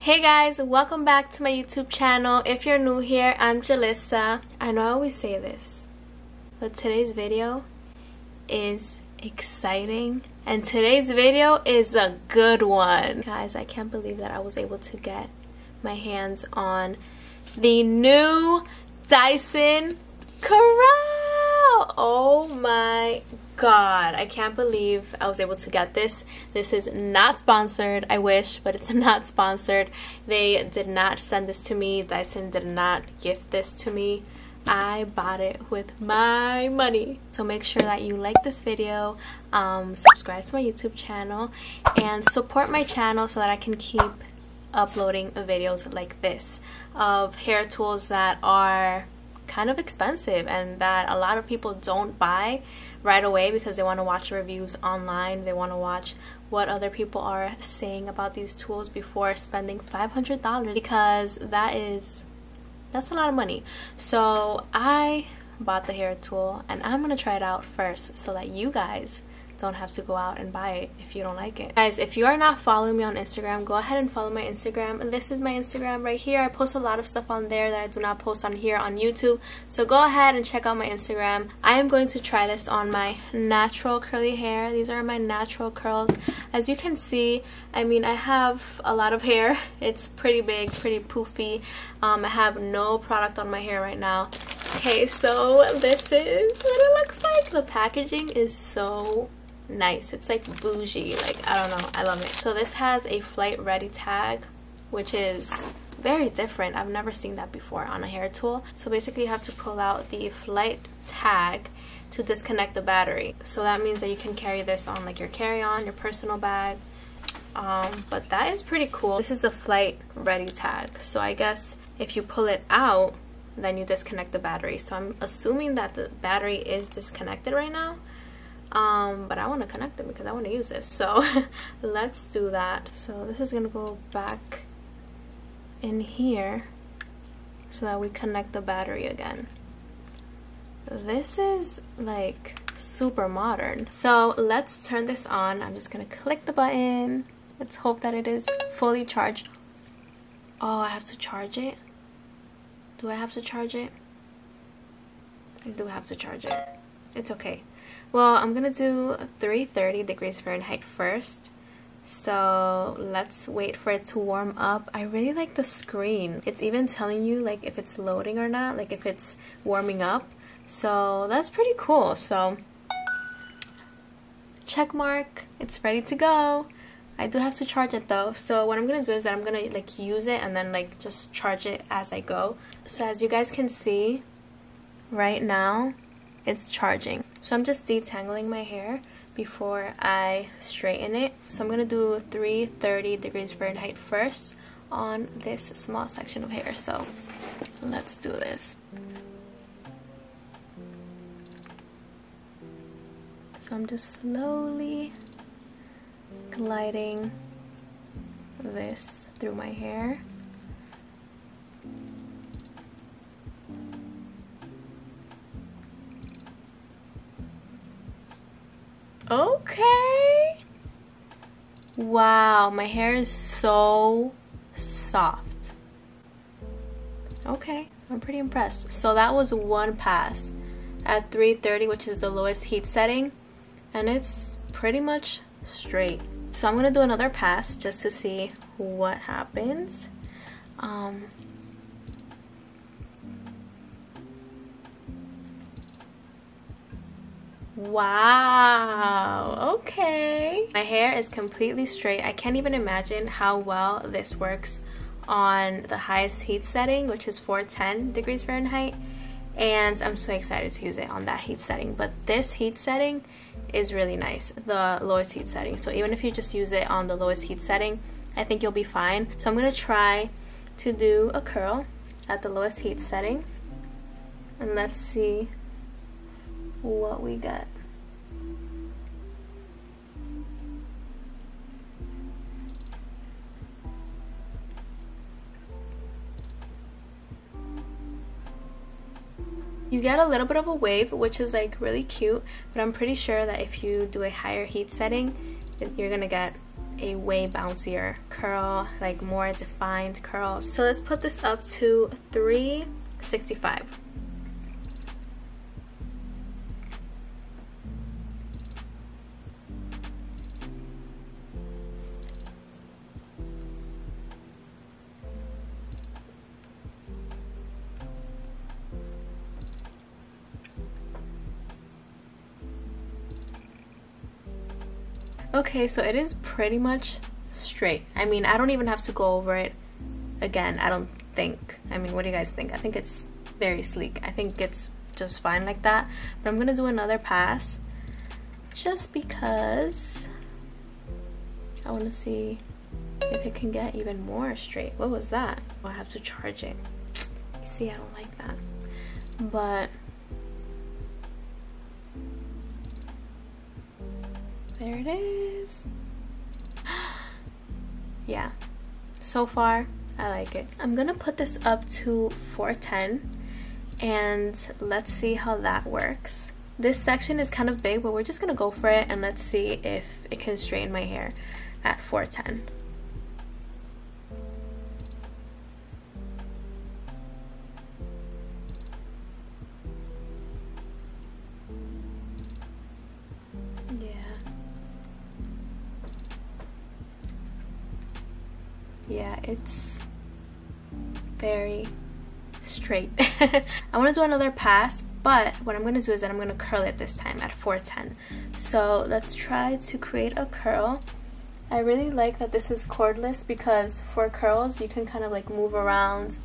Hey guys, welcome back to my YouTube channel. If you're new here, I'm Julissa. I know I always say this, but today's video is exciting and today's video is a good one. Guys, I can't believe that I was able to get my hands on the new Dyson Corrale. Oh my god, I can't believe I was able to get this. This is not sponsored. I wish, but it's not sponsored. They did not send this to me. Dyson did not gift this to me. I bought it with my money. So make sure that you like this video, subscribe to my YouTube channel, and support my channel so that I can keep uploading videos like this of hair tools that are kind of expensive and that a lot of people don't buy right away because they want to watch reviews online. They want to watch what other people are saying about these tools before spending $500, because that's a lot of money. So I bought the hair tool and I'm gonna try it out first so that you guys don't have to go out and buy it if you don't like it. Guys, if you are not following me on Instagram, go ahead and follow my Instagram. This is my Instagram right here. I post a lot of stuff on there that I do not post on here on YouTube, so go ahead and check out my Instagram. I am going to try this on my natural curly hair. These are my natural curls. As you can see, I mean, I have a lot of hair. It's pretty big, pretty poofy. I have no product on my hair right now. Okay, so this is what it looks like. The packaging is so nice. It's like bougie, like I don't know, I love it. So this has a flight ready tag, which is very different. I've never seen that before on a hair tool. So basically you have to pull out the flight tag to disconnect the battery. So that means that you can carry this on like your carry-on, your personal bag. But that is pretty cool. This is the flight ready tag, so I guess if you pull it out then you disconnect the battery. So I'm assuming that the battery is disconnected right now. But I want to connect them because I want to use this, so let's do that. So this is gonna go back in here so that we connect the battery again. This is like super modern. So let's turn this on. I'm just gonna click the button. Let's hope that it is fully charged. Oh, I have to charge it? Do I have to charge it? I do have to charge it. It's okay. Well, I'm gonna do 330 degrees Fahrenheit first. So let's wait for it to warm up. I really like the screen. It's even telling you like if it's loading or not, like if it's warming up. So that's pretty cool. So check mark, it's ready to go. I do have to charge it though. So what I'm gonna do is that I'm gonna like use it and then like just charge it as I go. So as you guys can see right now, it's charging. So I'm just detangling my hair before I straighten it. So I'm gonna do 330 degrees Fahrenheit first on this small section of hair. So let's do this. So I'm just slowly gliding this through my hair. Okay. Wow, my hair is so soft. Okay, I'm pretty impressed. So that was one pass at 330, which is the lowest heat setting, and it's pretty much straight. So I'm gonna do another pass just to see what happens. Wow, okay. My hair is completely straight. I can't even imagine how well this works on the highest heat setting, which is 410 degrees Fahrenheit. And I'm so excited to use it on that heat setting. But this heat setting is really nice, the lowest heat setting. So even if you just use it on the lowest heat setting, I think you'll be fine. So I'm gonna try to do a curl at the lowest heat setting. And let's see what we got. You get a little bit of a wave, which is like really cute, but I'm pretty sure that if you do a higher heat setting, you're gonna get a way bouncier curl, like more defined curl. So let's put this up to 365. Okay, so it is pretty much straight. I mean, I don't even have to go over it again, I don't think. I mean, what do you guys think? I think it's very sleek. I think it's just fine like that. But I'm gonna do another pass just because I want to see if it can get even more straight. What was that? Oh, I have to charge it. You see, I don't like that. But there it is. Yeah, so far I like it. I'm gonna put this up to 410 and let's see how that works. This section is kind of big, but we're just gonna go for it and let's see if it can straighten my hair at 410. Yeah, it's very straight. I want to do another pass, but what I'm going to do is that I'm going to curl it this time at 410. So let's try to create a curl. I really like that this is cordless because for curls you can kind of like move around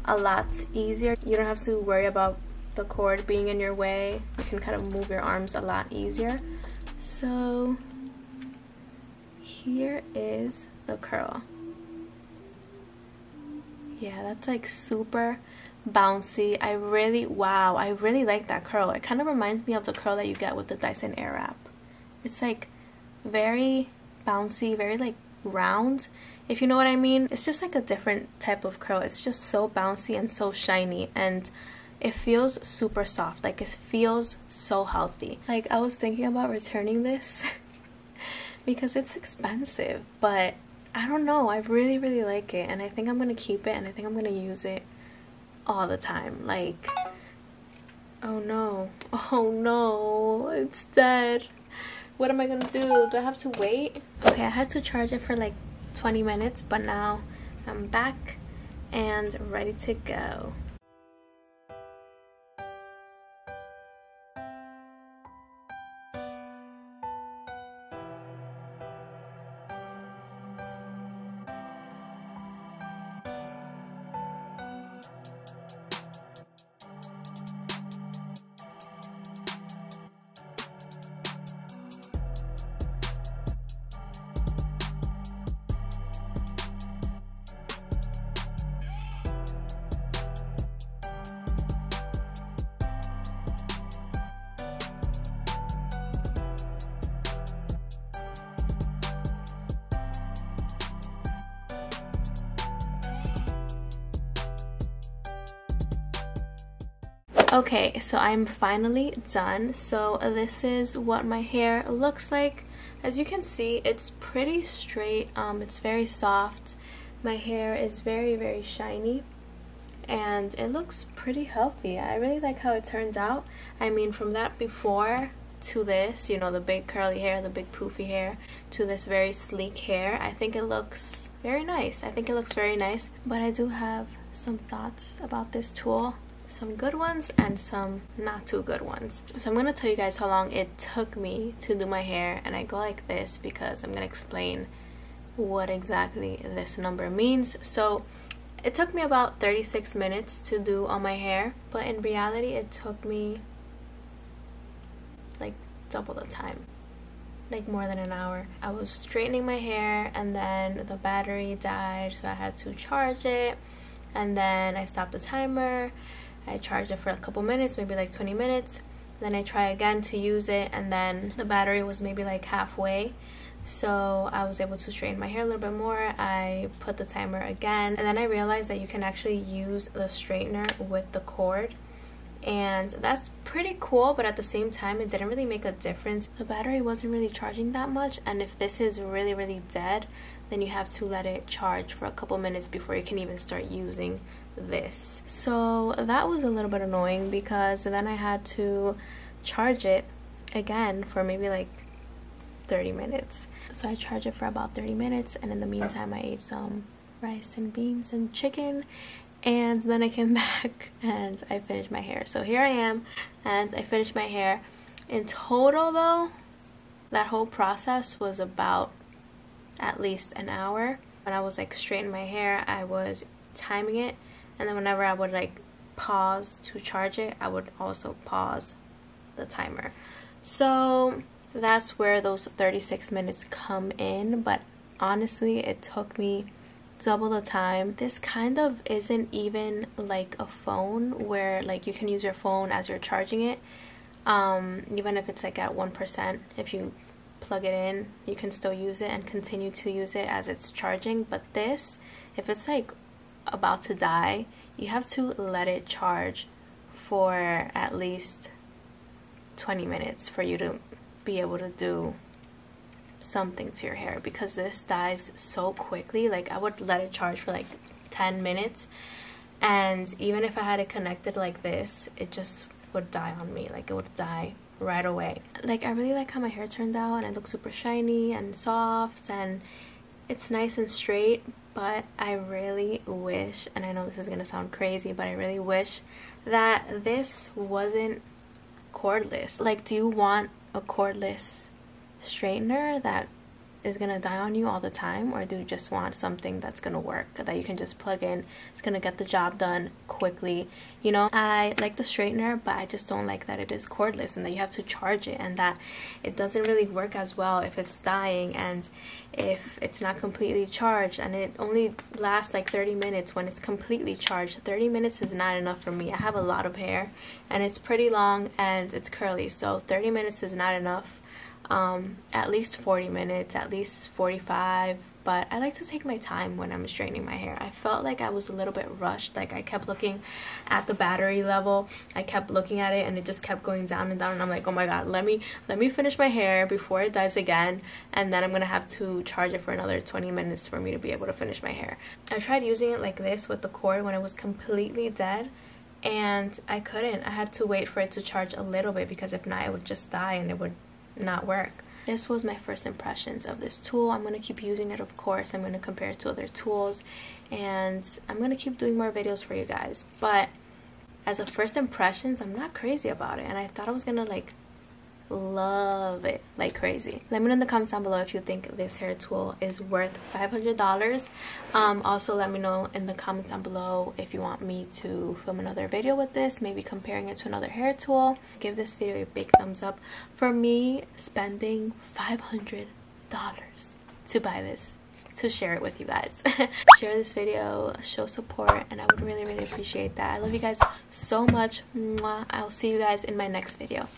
a lot easier. You don't have to worry about the cord being in your way. You can kind of move your arms a lot easier. So here is the curl. Yeah, that's like super bouncy. I really like that curl. It kind of reminds me of the curl that you get with the Dyson AIRWRAP. It's like very bouncy, very like round, if you know what I mean. It's just like a different type of curl. It's just so bouncy and so shiny, and it feels super soft. Like it feels so healthy. Like I was thinking about returning this because it's expensive, but I don't know, I really like it, and I think I'm gonna keep it, and I think I'm gonna use it all the time. Like, oh no, it's dead. What am I gonna do? Do I have to wait? Okay, I had to charge it for like 20 minutes, but now I'm back and ready to go. Okay, so I'm finally done. So this is what my hair looks like. As you can see, it's pretty straight. It's very soft. My hair is very shiny, and it looks pretty healthy. I really like how it turns out. I mean, from that before to this, you know, the big curly hair, the big poofy hair, to this very sleek hair, I think it looks very nice. I think it looks very nice, but I do have some thoughts about this tool. Some good ones and some not too good ones. So I'm gonna tell you guys how long it took me to do my hair, and I go like this because I'm gonna explain what exactly this number means. So it took me about 36 minutes to do all my hair, but in reality it took me like double the time, like more than an hour. I was straightening my hair and then the battery died, so I had to charge it, and then I stopped the timer. I charged it for a couple minutes, maybe like 20 minutes. Then I try again to use it, and then the battery was maybe like halfway. So I was able to straighten my hair a little bit more. I put the timer again, and then I realized that you can actually use the straightener with the cord. and that's pretty cool, but at the same time it didn't really make a difference. The battery wasn't really charging that much, and if this is really dead, then you have to let it charge for a couple minutes before you can even start using this. So that was a little bit annoying, because then I had to charge it again for maybe like 30 minutes. So I charged it for about 30 minutes, and in the meantime I ate some rice and beans and chicken, and then I came back and I finished my hair. So here I am, and I finished my hair. In total though, that whole process was about at least an hour. When I was like straightening my hair, I was timing it, and then whenever I would like pause to charge it, I would also pause the timer. So that's where those 36 minutes come in, but honestly it took me double the time. This kind of isn't even like a phone where like you can use your phone as you're charging it, even if it's like at 1%. If you plug it in, you can still use it and continue to use it as it's charging. But this, if it's like about to die, you have to let it charge for at least 20 minutes for you to be able to do something to your hair, because this dies so quickly. Like I would let it charge for like 10 minutes, and even if I had it connected like this, it just would die on me. Like it would die right away. Like I really like how my hair turned out, and it looks super shiny and soft, and it's nice and straight. But I really wish, and I know this is gonna sound crazy, but I really wish that this wasn't cordless. Like, do you want a cordless straightener that is gonna die on you all the time, or do you just want something that's gonna work, that you can just plug in, it's gonna get the job done quickly? You know, I like the straightener, but I just don't like that it is cordless and that you have to charge it, and that it doesn't really work as well if it's dying and if it's not completely charged, and it only lasts like 30 minutes when it's completely charged. 30 minutes is not enough for me. I have a lot of hair and it's pretty long and it's curly, so 30 minutes is not enough. At least 40 minutes, at least 45, but I like to take my time when I'm straightening my hair. I felt like I was a little bit rushed. Like I kept looking at the battery level, I kept looking at it, and it just kept going down and down, and I'm like, oh my god, let me finish my hair before it dies again, and then I'm gonna have to charge it for another 20 minutes for me to be able to finish my hair. I tried using it like this with the cord when it was completely dead, and I couldn't. I had to wait for it to charge a little bit, because if not it would just die and it would not work. This was my first impressions of this tool. I'm going to keep using it, of course. I'm going to compare it to other tools, and I'm going to keep doing more videos for you guys. But as a first impressions, I'm not crazy about it, and I thought I was going to like love it like crazy. Let me know in the comments down below if you think this hair tool is worth $500. Also let me know in the comments down below if you want me to film another video with this, maybe comparing it to another hair tool. Give this video a big thumbs up for me spending $500 to buy this, to share it with you guys. Share this video, show support, and I would really appreciate that. I love you guys so much. Mwah. I'll see you guys in my next video.